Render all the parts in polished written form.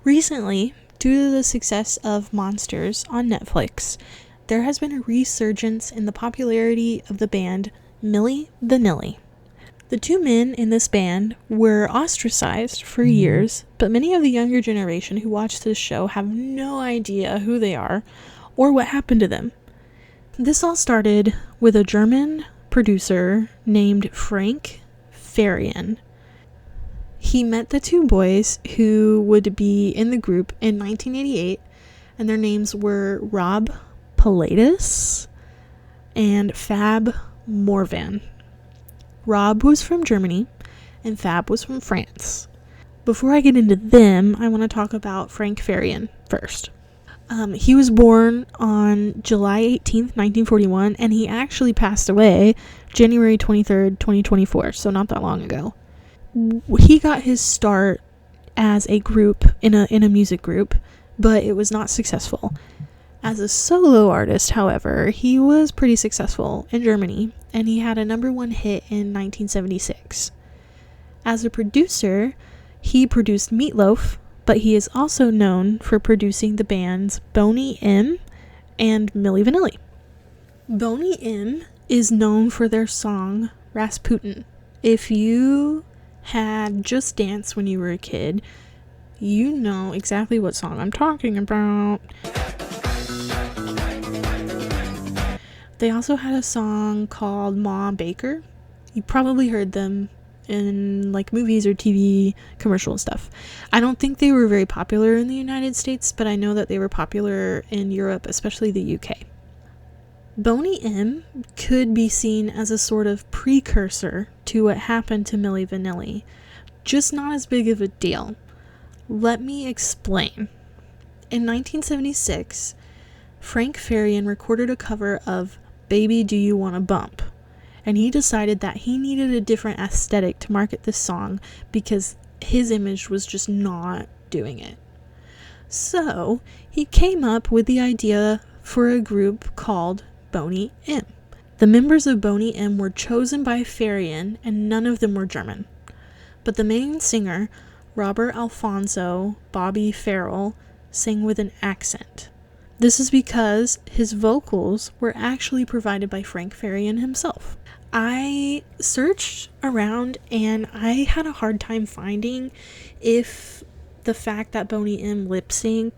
Recently, due to the success of Monsters on Netflix, there has been a resurgence in the popularity of the band Milli Vanilli. The two men in this band were ostracized for years, but many of the younger generation who watch this show have no idea who they are or what happened to them. This all started with a German producer named Frank Farian. He met the two boys who would be in the group in 1988, and their names were Rob and Fab Morvan. Rob was from Germany, and Fab was from France. Before I get into them, I want to talk about Frank Farian first. He was born on July 18th, 1941, and he actually passed away January 23rd, 2024, so not that long ago. He got his start as a group, in a music group, but it was not successful. As a solo artist, however, he was pretty successful in Germany, and he had a #1 hit in 1976. As a producer, he produced Meatloaf, but he is also known for producing the bands Bony M and Milli Vanilli. Bony M is known for their song Rasputin. If you had Just Dance when you were a kid, you know exactly what song I'm talking about. They also had a song called Ma Baker. You probably heard them in like movies or TV commercial and stuff. I don't think they were very popular in the United States, but I know that they were popular in Europe, especially the UK. Bony M could be seen as a sort of precursor to what happened to Milli Vanilli, just not as big of a deal. Let me explain. In 1976, Frank Farian recorded a cover of Baby Do You Wanna Bump, and he decided that he needed a different aesthetic to market this song because his image was just not doing it. So he came up with the idea for a group called Bony M. The members of Bony M were chosen by Farian, and none of them were German. But the main singer, Robert Alfonso Bobby Farrell, sang with an accent. This is because his vocals were actually provided by Frank Farian himself. I searched around and I had a hard time finding if the fact that Bony M lip-sung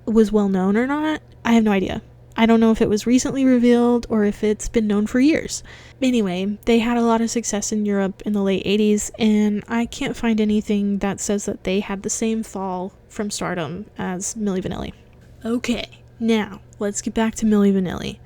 was well known or not. I have no idea. I don't know if it was recently revealed or if it's been known for years. Anyway, they had a lot of success in Europe in the late 80s, and I can't find anything that says that they had the same fall from stardom as Milli Vanilli. Okay, now let's get back to Milli Vanilli.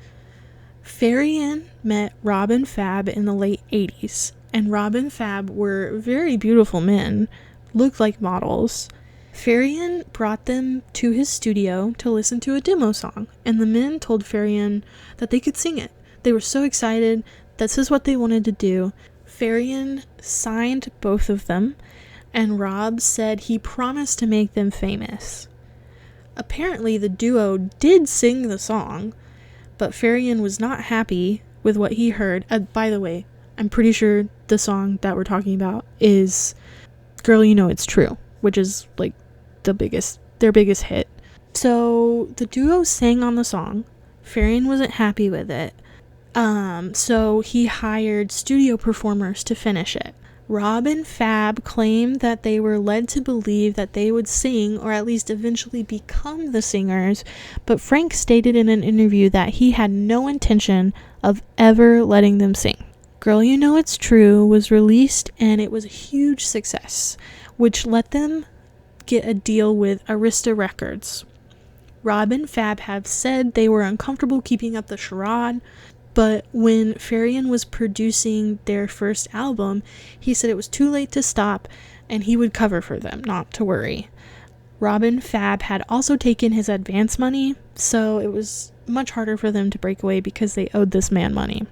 Farian met Rob and Fab in the late 80s, and Rob and Fab were very beautiful men, looked like models. Farian brought them to his studio to listen to a demo song, and the men told Farian that they could sing it. They were so excited. This is what they wanted to do. Farian signed both of them, and Rob said he promised to make them famous. Apparently, the duo did sing the song, but Farian was not happy with what he heard. By the way, I'm pretty sure the song that we're talking about is Girl You Know It's True, which is like their biggest hit. So the duo sang on the song. Farian wasn't happy with it. So he hired studio performers to finish it. Rob and Fab claimed that they were led to believe that they would sing or at least eventually become the singers, but Frank stated in an interview that he had no intention of ever letting them sing. Girl You Know It's True was released and it was a huge success, which let them get a deal with Arista Records. Rob and Fab have said they were uncomfortable keeping up the charade, but when Farian was producing their first album, he said it was too late to stop and he would cover for them, not to worry. Rob and Fab had also taken his advance money, so it was much harder for them to break away because they owed this man money.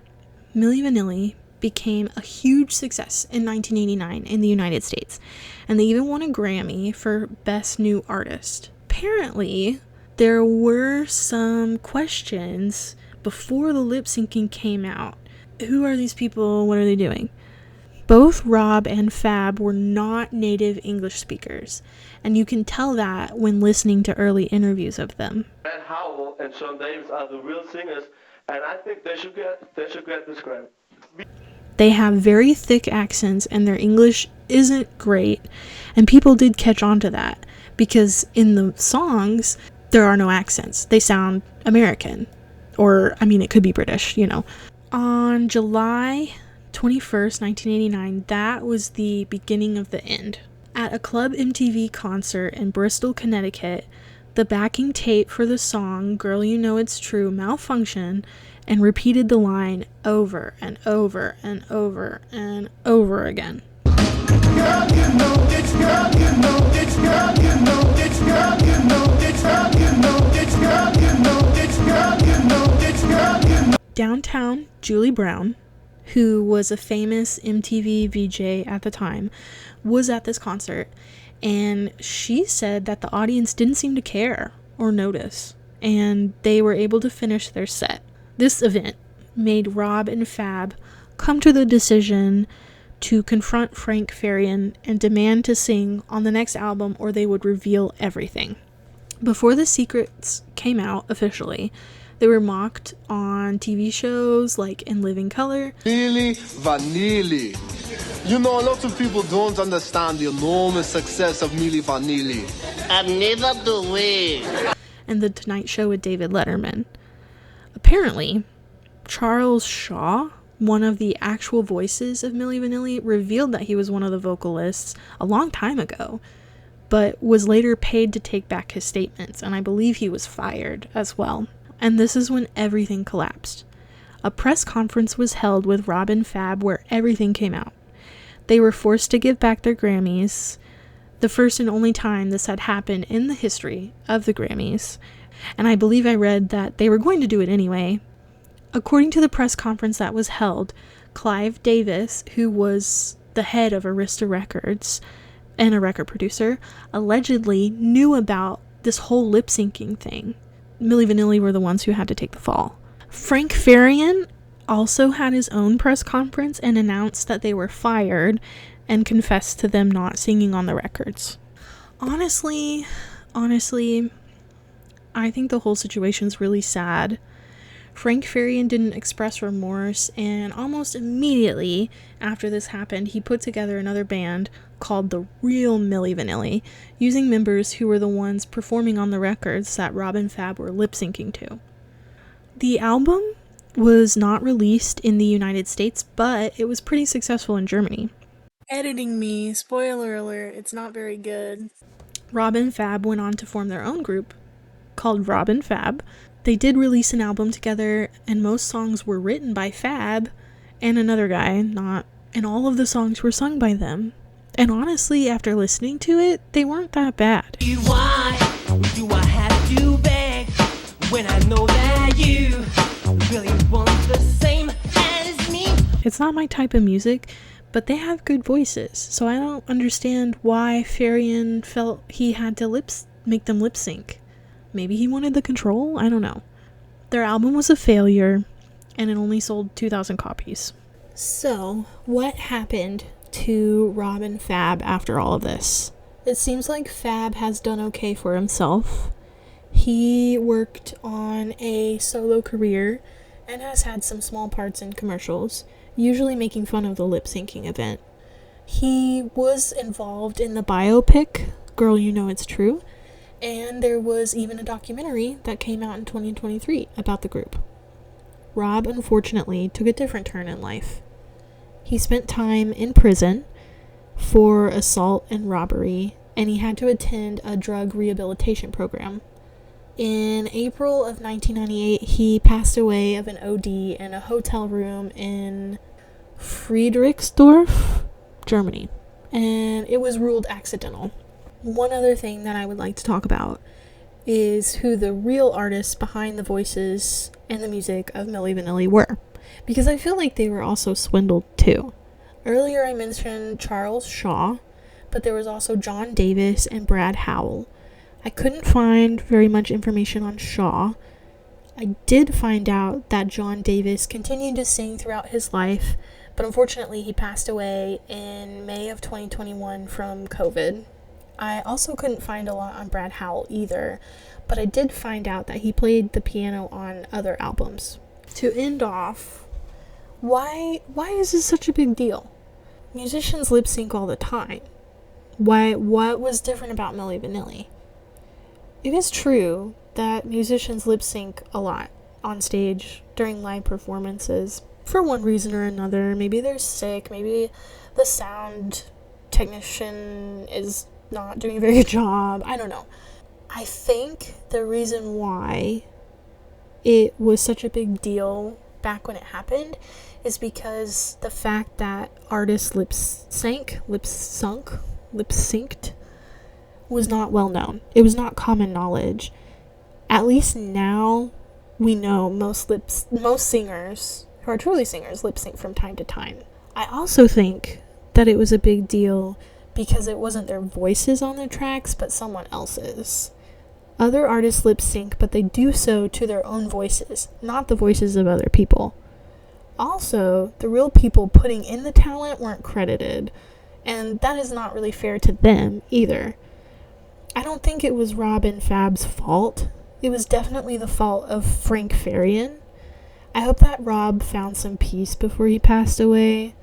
Milli Vanilli became a huge success in 1989 in the United States, and they even won a Grammy for Best New Artist. Apparently, there were some questions before the lip syncing came out. Who are these people? What are they doing? Both Rob and Fab were not native English speakers, and you can tell that when listening to early interviews of them. And Howell and Sean Davis are the real singers, and I think they should get this Grammy. They have very thick accents, and their English isn't great, and people did catch on to that, because in the songs, there are no accents. They sound American, or, I mean, it could be British, you know. On July 21st, 1989, that was the beginning of the end. At a Club MTV concert in Bristol, Connecticut, the backing tape for the song Girl You Know It's True malfunctioned and repeated the line over and over and over and over again. Girl, you know it's girl, you know it's girl, you know it's girl, you know it's girl, you know it's girl, you know it's girl, you know it's girl, you know. Downtown Julie Brown, who was a famous MTV VJ at the time, was at this concert, and she said that the audience didn't seem to care or notice, and they were able to finish their set. This event made Rob and Fab come to the decision to confront Frank Farian and demand to sing on the next album, or they would reveal everything. Before the secrets came out officially, they were mocked on TV shows like In Living Color. Milli Vanilli. You know, a lot of people don't understand the enormous success of Milli Vanilli. And neither do we. And The Tonight Show with David Letterman. Apparently, Charles Shaw, one of the actual voices of Milli Vanilli, revealed that he was one of the vocalists a long time ago, but was later paid to take back his statements, and I believe he was fired as well. And this is when everything collapsed. A press conference was held with Rob and Fab where everything came out. They were forced to give back their Grammys, the first and only time this had happened in the history of the Grammys, and I believe I read that they were going to do it anyway. According to the press conference that was held, Clive Davis, who was the head of Arista Records and a record producer, allegedly knew about this whole lip-syncing thing. Milli Vanilli were the ones who had to take the fall. Frank Farian also had his own press conference and announced that they were fired and confessed to them not singing on the records. Honestly, I think the whole situation's really sad. Frank Farian didn't express remorse, and almost immediately after this happened, he put together another band called The Real Milli Vanilli, using members who were the ones performing on the records that Rob and Fab were lip-syncing to. The album was not released in the United States, but it was pretty successful in Germany. Editing me, spoiler alert, it's not very good. Rob and Fab went on to form their own group called Rob and Fab. They did release an album together, and most songs were written by Fab and another guy, and all of the songs were sung by them. And honestly, after listening to it, they weren't that bad. Why do I have to beg when I know that you really want the same as me? It's not my type of music, but they have good voices, so I don't understand why Farian felt he had to make them lip sync. Maybe he wanted the control? I don't know. Their album was a failure, and it only sold 2,000 copies. So, what happened to Rob and Fab after all of this? It seems like Fab has done okay for himself. He worked on a solo career and has had some small parts in commercials, usually making fun of the lip-syncing event. He was involved in the biopic, Girl You Know It's True, and there was even a documentary that came out in 2023 about the group. Rob, unfortunately, took a different turn in life. He spent time in prison for assault and robbery, and he had to attend a drug rehabilitation program. In April of 1998, he passed away of an OD in a hotel room in Friedrichsdorf, Germany, and it was ruled accidental. One other thing that I would like to talk about is who the real artists behind the voices and the music of Milli Vanilli were, because I feel like they were also swindled too. Earlier I mentioned Charles Shaw, but there was also John Davis and Brad Howell. I couldn't find very much information on Shaw. I did find out that John Davis continued to sing throughout his life, But unfortunately, he passed away in May of 2021 from COVID. I also couldn't find a lot on Brad Howell either, but I did find out that he played the piano on other albums. To end off, why is this such a big deal? Musicians lip sync all the time. What was different about Milli Vanilli? It is true that musicians lip sync a lot on stage during live performances for one reason or another. Maybe they're sick, maybe the sound technician is not doing a very good job. I don't know. I think the reason why it was such a big deal back when it happened is because the fact that artists lip synced was not well known. It was not common knowledge. At least now we know most singers who are truly singers lip sync from time to time. I also think that it was a big deal because it wasn't their voices on the tracks, but someone else's. Other artists lip sync, but they do so to their own voices, not the voices of other people. Also, the real people putting in the talent weren't credited, and that is not really fair to them either. I don't think it was Rob and Fab's fault. It was definitely the fault of Frank Farian. I hope that Rob found some peace before he passed away,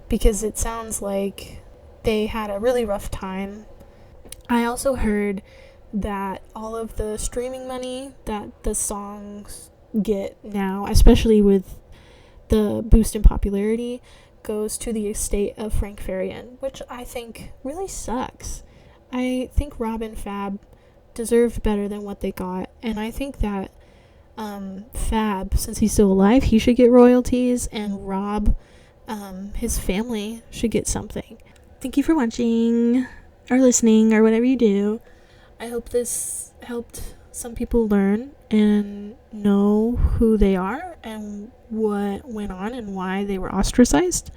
because it sounds like they had a really rough time. I also heard that all of the streaming money that the songs get now, especially with the boost in popularity, goes to the estate of Frank Farian, which I think really sucks. I think Rob and Fab deserved better than what they got, and I think that Fab, since he's still alive, he should get royalties, and Rob, his family, should get something. Thank you for watching, or listening, or whatever you do. I hope this helped some people learn and know who they are and what went on and why they were ostracized.